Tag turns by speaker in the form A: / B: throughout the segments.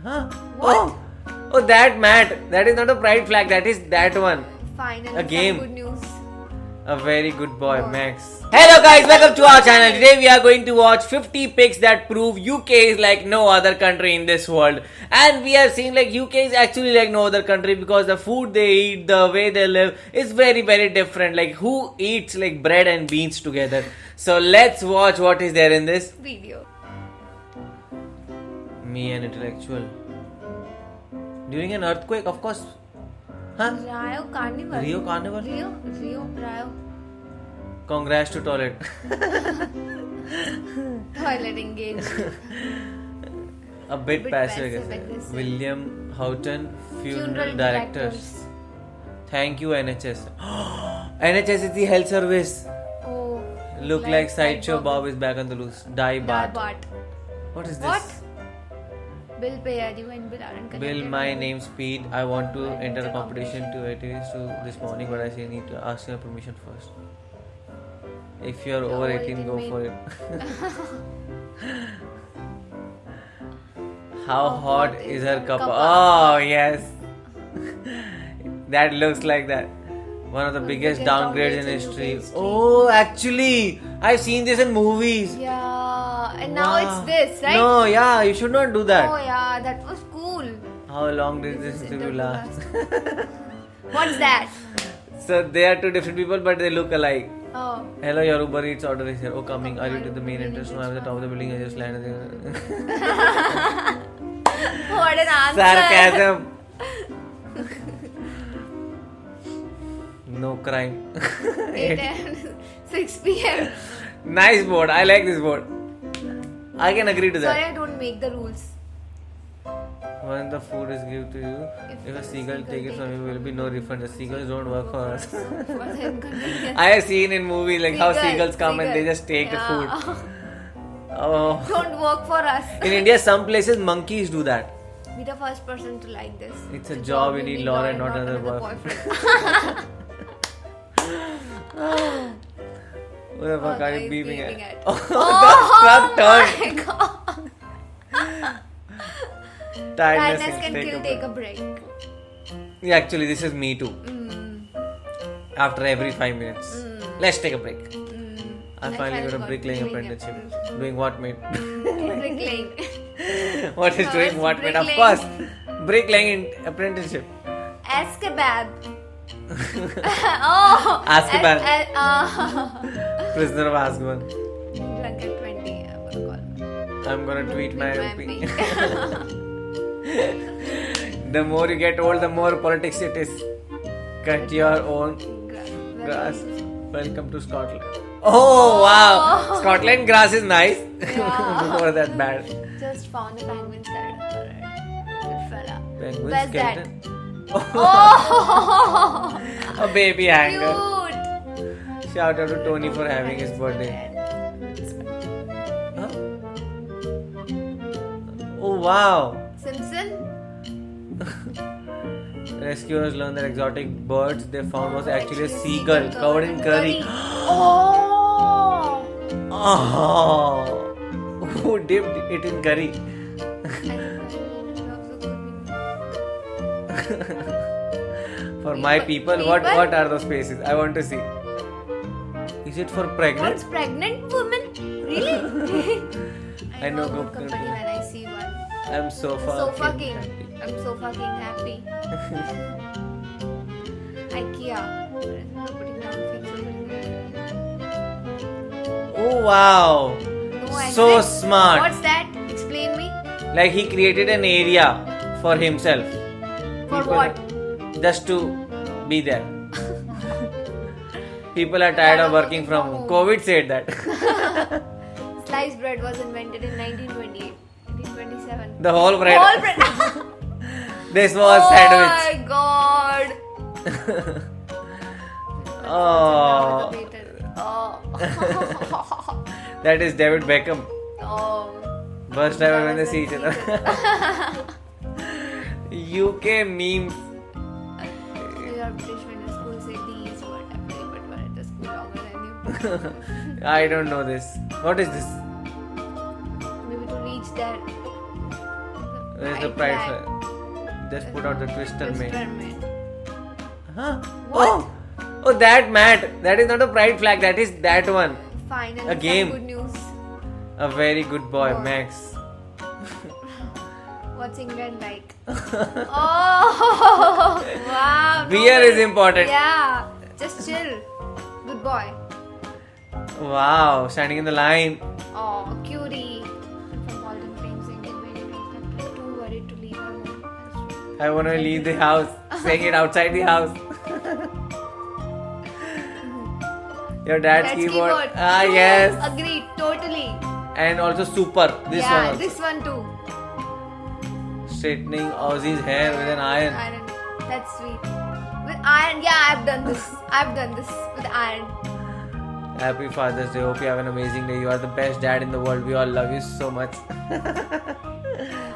A: Huh?
B: What?
A: Oh, that mat. That is not a pride flag. That is that one.
B: Finally,
A: A game.
B: some good news.
A: A very good boy, Max. Hello guys, welcome to our channel. Today we are going to watch 50 pics that prove UK is like no other country in this world. And we have seen like UK is actually like no other country because the food they eat, the way they live is very very different. Like who eats like bread and beans together? So let's watch what is there in this.
B: Video.
A: Me an intellectual. During an earthquake, of course. Huh?
B: Rio Carnival.
A: Rio Carnival?
B: Rio.
A: Congrats to toilet.
B: Toilet engaged.
A: A bit passive, I
B: passive,
A: guess. William Houghton, funeral directors.
B: directors.
A: Thank you, NHS. NHS is the health service.
B: Oh.
A: Look like Sideshow Bob is back on the loose. Die Bart. What is this?
B: What? Bill Payer, you and Bill aren't connected.
A: Bill, my name's Speed. I want to enter a competition to activities this morning, but I say need to ask your permission first. If you're over 18, go for it. How hot is her cuppa? Oh, yes. That looks like that. One of the biggest downgrades in history. Oh, actually, I've seen this in movies.
B: Yeah, and now
A: Wow.
B: it's this, right?
A: No, yeah, you should not do that.
B: Oh yeah, that was cool.
A: How long did this
B: is
A: interview
B: interview
A: last?
B: What's that?
A: So they are two different people, but they look alike.
B: Oh.
A: Hello, your Uber Eats order is here. Oh, coming. Are you to the main entrance? No, I'm at the top of the building. I just landed there.
B: What an answer.
A: Sarcasm. No crime.
B: 8 a.m. 6 p.m.
A: Nice board. I like this board. I can agree to
B: Sorry,
A: that.
B: I don't make the rules.
A: When the food is given to you, if a seagull take it from you, will be no refund. The seagulls don't work for us.
B: For the inconvenience.
A: I have seen in movies like how seagulls come and they
B: Seagull.
A: just take the
B: Yeah.
A: food. Oh.
B: Don't work for us.
A: In India, some places monkeys do that.
B: Be the first person to like this.
A: It's a job you need, Laura, and not another boyfriend. What the fuck are you beeping at? Oh, the truck turned.
B: My God.
A: Tiredness
B: Can kill. Take a break.
A: Yeah, actually, this is me too. After every 5 minutes. Let's take a break. I finally got a bricklaying apprenticeship. Doing what, mate?
B: Bricklaying.
A: What is doing
B: First
A: what, mate? Of
B: bricklaying.
A: course. Bricklaying apprenticeship.
B: Ask kebab. Oh.
A: Azkaban.
B: As-
A: Prisoner of Azkaban.
B: Drunk at 20. I'm gonna call.
A: I'm gonna tweet my
B: My
A: MP. The more you get old, the more politics it is. Cut your own grass. Welcome to Scotland. Oh wow! Scotland grass is nice.
B: Yeah.
A: Before that bad.
B: Just found the penguin skeleton. Alright. Good fella.
A: Penguin
B: Where's
A: skeleton.
B: Oh!
A: A baby hanger.
B: Cute.
A: Shout out to Tony for having his birthday. Huh? Oh wow!
B: Simpson?
A: Rescuers learned that exotic birds they found was actually a seagull covered in curry.
B: Oh!
A: Oh! Who dipped it in curry? For my people, what are those spaces? I want to see. Is it for pregnant?
B: What's pregnant women? Really?
A: I know
B: about
A: company.
B: company when I see one.
A: I'm so fucking happy.
B: I'm so fucking happy. IKEA. Putting down fixtures.
A: Oh wow!
B: No, I
A: So
B: said-
A: smart.
B: What's that? Explain me.
A: Like he created an area for himself.
B: For
A: People-
B: what?
A: Just to be there. People are tired of working from home. COVID said that.
B: Sliced bread was invented in 1928. 1927.
A: The whole bread.
B: Whole bread.
A: This was sandwich.
B: Oh my God.
A: Oh,
B: Oh.
A: that is David Beckham.
B: Oh.
A: First time when they see each other. UK memes.
B: Your British when the school say these whatever, but when at the school longer than you.
A: I don't know this. What is this?
B: Maybe to reach that.
A: Where's the
B: Pride
A: pride
B: flag.
A: flag? Just put out the twister
B: Twister
A: mate.
B: mate.
A: Huh?
B: What?
A: Oh, that mat. That is not a pride flag. That is that one.
B: Finally,
A: A game.
B: some good news.
A: A very good boy,
B: What?
A: Max.
B: What's England like? Oh, wow.
A: Beer is important.
B: Yeah, just chill. Good boy.
A: Wow, standing in the line.
B: Oh, cutie. From Walden Frames, Indian wedding rings. I'm too worried to leave her home.
A: I want to leave the house. Saying it outside the house. Your dad's
B: That's
A: keyboard. Ah,
B: True.
A: yes.
B: Agreed, totally.
A: And also super. This
B: yeah,
A: one. Also.
B: this one too.
A: Straightening Ozzy's hair with an iron.
B: Iron. That's sweet. With iron, yeah, I've done this. I've done this with iron.
A: Happy Father's Day. Hope you have an amazing day. You are the best dad in the world. We all love you so much.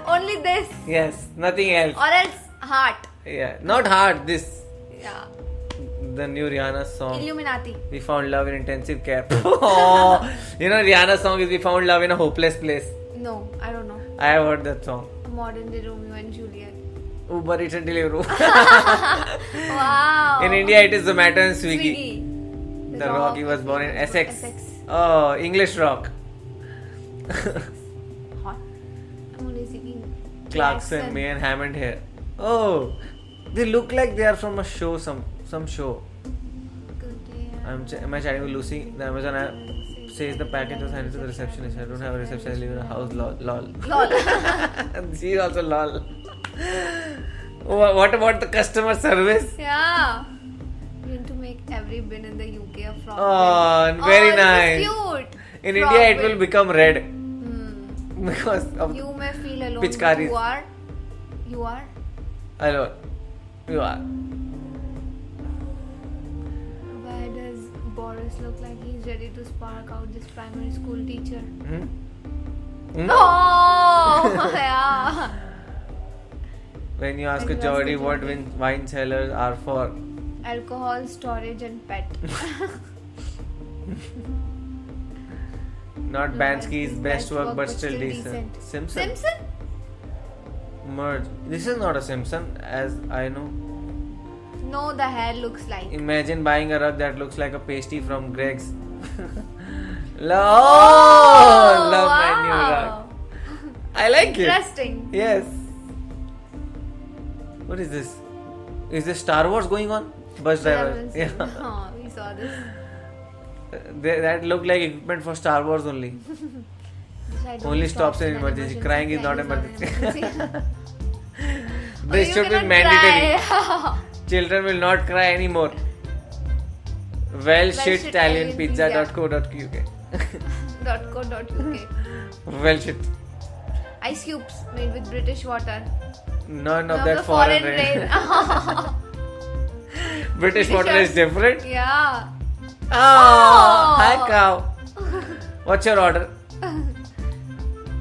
B: Only this.
A: Yes, nothing else.
B: Or else heart.
A: Yeah, not hard. This,
B: Yeah.
A: the new Rihanna song.
B: Illuminati.
A: We found love in intensive care. Oh, you know Rihanna's song is "We found love in a hopeless place."
B: No, I don't know.
A: I have heard that song.
B: A modern day Romeo and Juliet.
A: Uber Eats and Deliveroo.
B: Wow.
A: In India, it is Zomato and Swiggy.
B: Swiggy.
A: The Rocky was born in Essex.
B: Essex.
A: Oh, English rock.
B: Hot. I'm only singing.
A: Clarkson, May and Hammond here. Oh, they look like they are from a show, some show.
B: Good day.
A: Am I chatting with Lucy? The Amazon app says the package was handed to the receptionist. I don't have a receptionist. I live in a house. Lol.
B: Lol.
A: She's also lol. What about the customer service?
B: Yeah. We need to make every bin in the UK a frog
A: Oh,
B: bin.
A: very
B: This
A: nice.
B: is cute.
A: In
B: Frog
A: India, it
B: bin.
A: will become red
B: Hmm.
A: because of
B: You may feel alone.
A: Pichkaris.
B: You are.
A: alone. You are.
B: Why does Boris look like he's ready to spark out this primary school teacher?
A: Hmm? Hmm?
B: Oh, yeah.
A: When you ask a
B: When you ask a
A: Geordie what
B: Geordie.
A: wine cellars are for,
B: Alcohol, storage, and pet.
A: not Bansky's best work but still decent.
B: decent.
A: Simpson?
B: Simpson?
A: Merge. This is not a Simpson, as I know.
B: No, the hair looks like.
A: Imagine buying a rug that looks like a pasty from Greg's.
B: Oh,
A: Love my new rug. I like it.
B: Interesting.
A: Yes. What is this? Is this Star Wars going on? Bus driver. Yeah.
B: Oh, we saw this.
A: That looked like equipment for Star Wars only.
B: This
A: Only stops in emergency. Crying is not emergency.
B: Oh,
A: This
B: you
A: should be
B: cannot
A: mandatory.
B: cry.
A: Children will not cry anymore. Well, shit,
B: shit,
A: italianpizza.co.uk.
B: .co.uk.
A: Well, shit.
B: Ice cubes made with British water.
A: None of
B: None
A: that
B: the
A: foreign rain. British water is different.
B: Yeah.
A: Oh,
B: Oh.
A: hi cow. What's your order?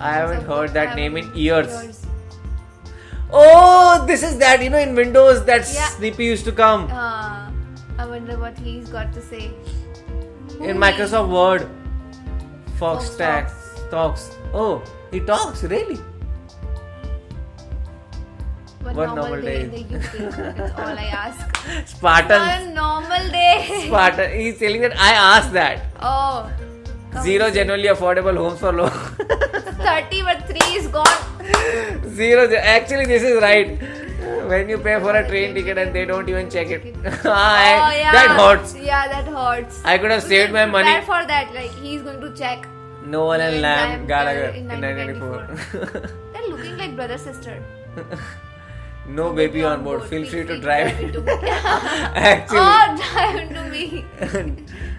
A: I haven't heard that name in years. Oh, this is that, in Windows that
B: Yeah.
A: Snippy used to come.
B: I wonder what he's got to say.
A: In
B: Who
A: Microsoft Word. Fox
B: Fox
A: talks. Oh, he talks, really?
B: What normal day in the UK? That's all I ask.
A: Spartan.
B: One normal day.
A: Spartan. He's telling that I asked that.
B: Oh. come
A: Zero
B: on.
A: genuinely affordable homes for low.
B: 30 but 3 is gone.
A: Zero. Actually, this is right. When you pay for a train ticket and they don't even check it. That hurts.
B: Yeah, that hurts.
A: I could have saved my money.
B: Prepare for that. Like, he's going to check.
A: Noel and Lamb Gallagher
B: in
A: in 1994.
B: They're looking like brother sister.
A: No baby on board. Feel free to drive.
B: into me.
A: Actually,
B: Oh, drive into me.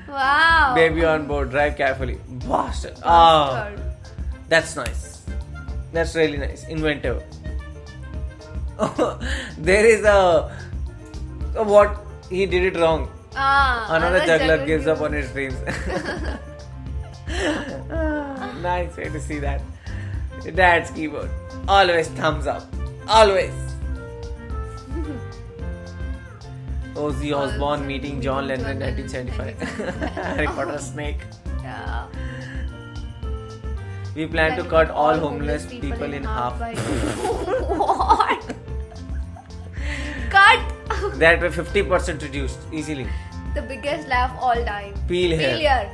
B: Wow.
A: baby on board. Drive carefully. Bastard. Oh,
B: Bastard.
A: that's nice. That's really nice. Inventive. There is a what he did it wrong. Another juggler gives up on his dreams. Nice way to see that. Dad's keyboard. Always thumbs up. Always. Ozzy Osbourne meeting John Lennon in 1975. Harry Potter snake.
B: Yeah.
A: We plan to cut all homeless people in half.
B: by-
A: That way 50% reduced easily.
B: The biggest laugh all time.
A: Peel here.
B: Peel here.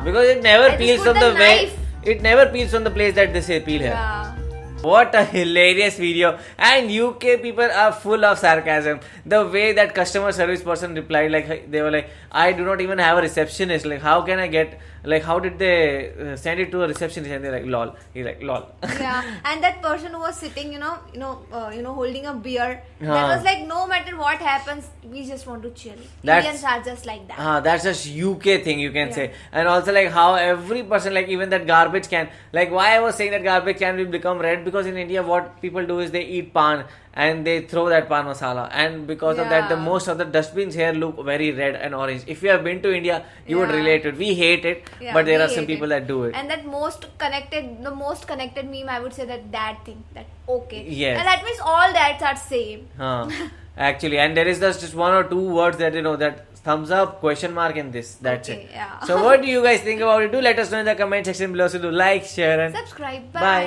A: Because it never
B: I just
A: peels
B: put
A: from
B: the
A: the way.
B: knife.
A: It never peels from the place that they say peel here.
B: Yeah.
A: What a hilarious video. And UK people are full of sarcasm. The way that customer service person replied, like they were like, I do not even have a receptionist. Like, how can I get, like, how did they send it to a receptionist? And they're like, lol. He's like, lol.
B: Yeah, and that person who was sitting, holding a beer,
A: Huh.
B: that was like, no matter what happens, we just want to chill.
A: That's-
B: Indians are just like that.
A: That's just UK thing, you can
B: Yeah.
A: say. And also like how every person, like even that garbage can, like why I was saying that garbage can will become red, because in India what people do is they eat pan and they throw that pan masala, and because of that the
B: Yeah.
A: most of the dustbins here look very red and orange. If you have been to India, you would
B: Yeah.
A: relate to it. We hate it,
B: Yeah,
A: but there
B: we
A: are some
B: hate
A: people
B: it.
A: that do it.
B: And the most connected meme, I would say that thing, that okay.
A: Yes.
B: And that means all dads are same.
A: Actually, and there is just one or two words that that thumbs up, question mark, and this. That's
B: Okay,
A: it.
B: yeah.
A: So what do you guys think about it? Do let us know in the comment section below. So do like, share, and
B: Subscribe. Bye.
A: bye.